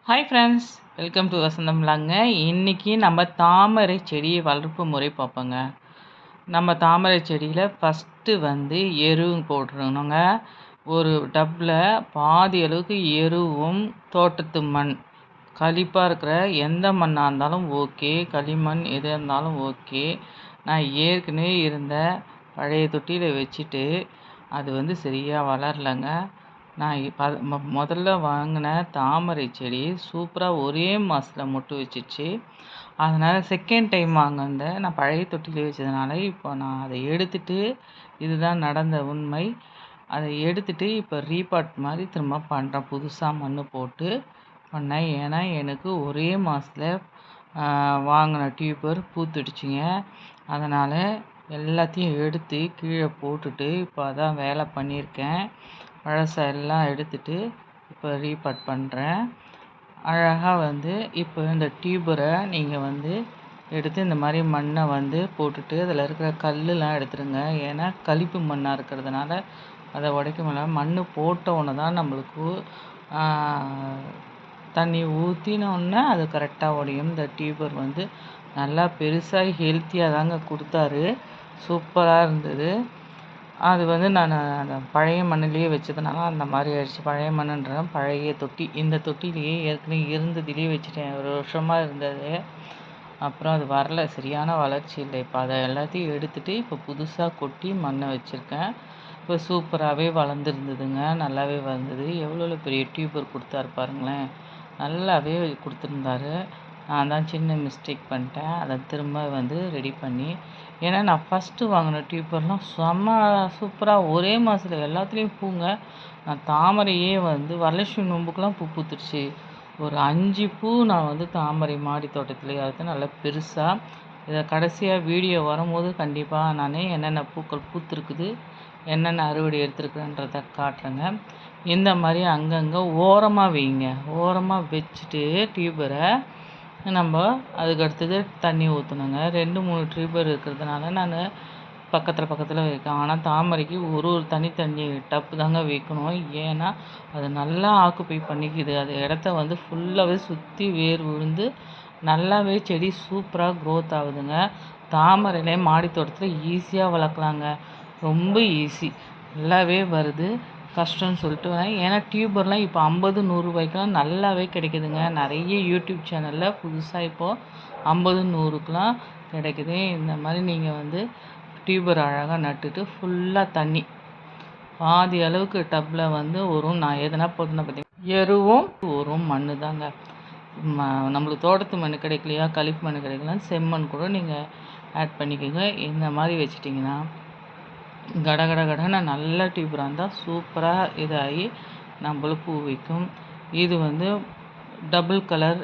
Hi friends, welcome to வசந்தம்லாங்க. இன்றைக்கி நம்ம தாமரை செடி வளர்ப்பு முறை பார்ப்போங்க. நம்ம தாமரை செடியில் ஃபஸ்ட்டு எரு போட்டுருணுங்க. ஒரு டப்பில் பாதி அளவுக்கு எருவும் தோட்டத்து மண் களிப்பாக இருக்கிற எந்த மண்ணாக இருந்தாலும் ஓகே, களிமண் எது இருந்தாலும் ஓகே. நான் ஏற்கனவே இருந்த பழைய தொட்டியில் வச்சுட்டு அது சரியாக வளரலைங்க. நான் முதல்ல வாங்கின தாமரை செடி சூப்பராக ஒரே மாதத்தில் மொட்டு வச்சிச்சு. அதனால் செகண்ட் டைம் நான் பழைய தொட்டிலே வச்சதுனால இப்போ நான் அதை எடுத்துட்டு, இதுதான் நடந்த உண்மை. அதை எடுத்துட்டு இப்போ ரீபாட் மாதிரி திரும்ப பண்ணுறேன். புதுசாக மண் போட்டு பண்ணேன். ஏன்னா எனக்கு ஒரே மாதத்தில் வாங்கின டியூபர் பூத்துடுச்சுங்க. அதனால் எல்லாத்தையும் எடுத்து கீழே போட்டுட்டு இப்போ அதான் வேலை பண்ணியிருக்கேன். பழசெல்லாம் எடுத்துட்டு இப்போ ரீபாட் பண்ணுறேன். அழகாக இப்போ இந்த டியூபரை நீங்கள் எடுத்து இந்த மாதிரி மண்ணை போட்டுட்டு அதில் இருக்கிற கல்லுலாம் எடுத்துடுங்க. ஏன்னா களிப்பு மண்ணாக இருக்கிறதுனால அதை உடைக்க முடியல. மண் போட்ட உடனே தான் நம்மளுக்கு தண்ணி ஊற்றினோடனே அது கரெக்டாக உடையும். இந்த டியூபர் நல்லா பெருசாக ஹெல்த்தியாக தாங்க கொடுத்தாரு. சூப்பராக இருந்தது. அது நான் அந்த பழைய மண்ணிலேயே வச்சதுனால அந்த மாதிரி ஆயிடுச்சு. பழைய மண்ணுன்றேன், பழைய தொட்டி. இந்த தொட்டிலேயே ஏற்கனவே இருந்ததுலேயே வச்சுட்டேன். ஒரு வருஷமாக இருந்தது. அப்புறம் அது வரல, சரியான வளர்ச்சி இல்லை. இப்போ அதை எல்லாத்தையும் எடுத்துகிட்டு இப்போ புதுசாக கொட்டி மண்ணை வச்சுருக்கேன். இப்போ சூப்பராகவே வளர்ந்துருந்ததுங்க. நல்லாவே வளர்ந்தது. எவ்வளோ பெரிய டியூபர் கொடுத்தாரு பாருங்களேன். நல்லாவே கொடுத்துருந்தாரு. நான் தான் சின்ன மிஸ்டேக் பண்ணிட்டேன். அதை திரும்ப ரெடி பண்ணி, ஏன்னா நான் ஃபஸ்ட்டு வாங்கின டியூபர்லாம் செம்ம சூப்பராக ஒரே மாதத்துல எல்லாத்துலேயும் பூங்க. நான் தாமரையே வரலட்சுமி நோம்புக்கெலாம் பூ பூத்துருச்சு. ஒரு 5 பூ நான் தாமரை மாடி தோட்டத்துலேயே அறுத்து நல்லா பெருசாக. இதை கடைசியாக வீடியோ வரும்போது கண்டிப்பாக நான் என்னென்ன பூக்கள் பூத்துருக்குது, என்னென்ன அறுவடை எடுத்துருக்குன்றதை காட்டுறேங்க. இந்த மாதிரி அங்கங்கே ஓரமாக வைங்க. ஓரமாக வச்சுட்டு டியூபரை நம்ம அதுக்கு அடுத்தது தண்ணி ஊற்றணுங்க. 2-3 டியூபர் இருக்கிறதுனால நான் பக்கத்தில் வைக்கேன். ஆனால் தாமரைக்கு ஒரு தனி டப்பு தாங்க வைக்கணும். ஏன்னா அது நல்லா ஆக்குப்பை பண்ணிக்குது. அது இடத்த ஃபுல்லாகவே சுற்றி வேர் விழுந்து நல்லாவே செடி சூப்பராக க்ரோத் ஆகுதுங்க. தாமரையிலே மாடி தோட்டத்தில் ஈஸியாக வளர்க்கலாங்க. ரொம்ப ஈஸி, நல்லாவே வருது. கஷ்டம்னு சொல்லிட்டு ஏன்னா டியூபர்லாம் இப்போ 50-100 ரூபாய்க்கெலாம் நல்லாவே கிடைக்குதுங்க. நிறைய யூடியூப் சேனலில் புதுசாக இப்போது 50-100க்குலாம் கிடைக்குது. இந்த மாதிரி நீங்கள் டியூபர் அழகாக நட்டுட்டு ஃபுல்லாக தண்ணி பாதி அளவுக்கு டப்பில் வரும். நான் எதனா போட்டுனா பார்த்தீங்கன்னா எருவும் வரும் மண் தாங்க. நம்மளுக்கு தோட்டத்து மண் கிடைக்கலையா, களிப்பு மண் கிடைக்கலாம், செம்மண் கூட நீங்கள் ஆட் பண்ணிக்கோங்க. இந்த மாதிரி வச்சிட்டிங்கன்னா கடன்னு நல்ல டியூபராக இருந்தால் சூப்பராக இதாகி நம்மளுக்கு பூ வைக்கும். இது டபுள் கலர்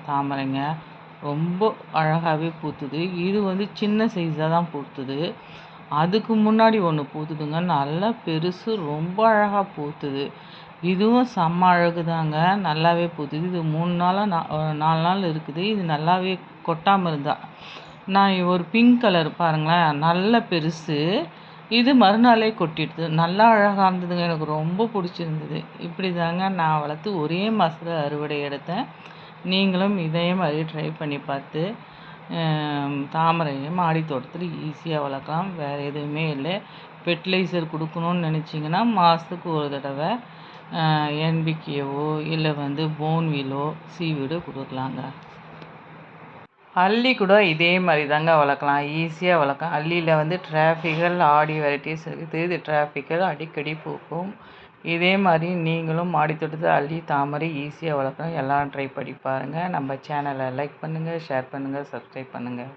தாமரைங்க. ரொம்ப அழகாகவே பூத்துது. இது சின்ன சைஸாக தான் பூத்துது. அதுக்கு முன்னாடி ஒன்று பூத்துதுங்க, நல்லா பெருசு, ரொம்ப அழகாக பூத்துது. இதுவும் செம்ம அழகு தாங்க, நல்லாவே பூத்துது. இது 3 நாளாக 4 நாள் இருக்குது. இது நல்லாவே கொட்டாமல் இருந்தா. நான் ஒரு பிங்க் கலர் பாருங்களேன், நல்ல பெருசு. இது மறுநாளே கொட்டிடுது. நல்லா அழகாக இருந்ததுங்க. எனக்கு ரொம்ப பிடிச்சிருந்தது. இப்படி தாங்க நான் வளர்த்து ஒரே மாதத்தில் அறுவடை எடுத்தேன். நீங்களும் இதே மாதிரி ட்ரை பண்ணி பார்த்து தாமரையை மாடி தோட்டத்தில் ஈஸியாக வளர்க்கலாம். வேறு எதுவுமே இல்லை. ஃபெர்டிலைசர் கொடுக்கணுன்னு நினச்சிங்கன்னா மாதத்துக்கு ஒரு தடவை NPKவோ இல்லை போன்வீலோ சீவீடோ கொடுக்கலாங்க. அல்லி கூட இதே மாதிரி தாங்க வளர்க்கலாம், ஈஸியாக வளர்க்கலாம். அல்லியில் டிராஃபிக்கல் ஆடி வெரைட்டிஸ் இருக்குது. இது டிராஃபிக்கல் அடிக்கடி பூக்கும். இதே மாதிரி நீங்களும் மாடித்தோட்டத்தில் அல்லி தாமரை ஈஸியாக வளர்க்கலாம். எல்லாம் ட்ரை பண்ணி பாருங்கள். நம்ம சேனலை லைக் பண்ணுங்கள், ஷேர் பண்ணுங்கள், சப்ஸ்கிரைப் பண்ணுங்கள்.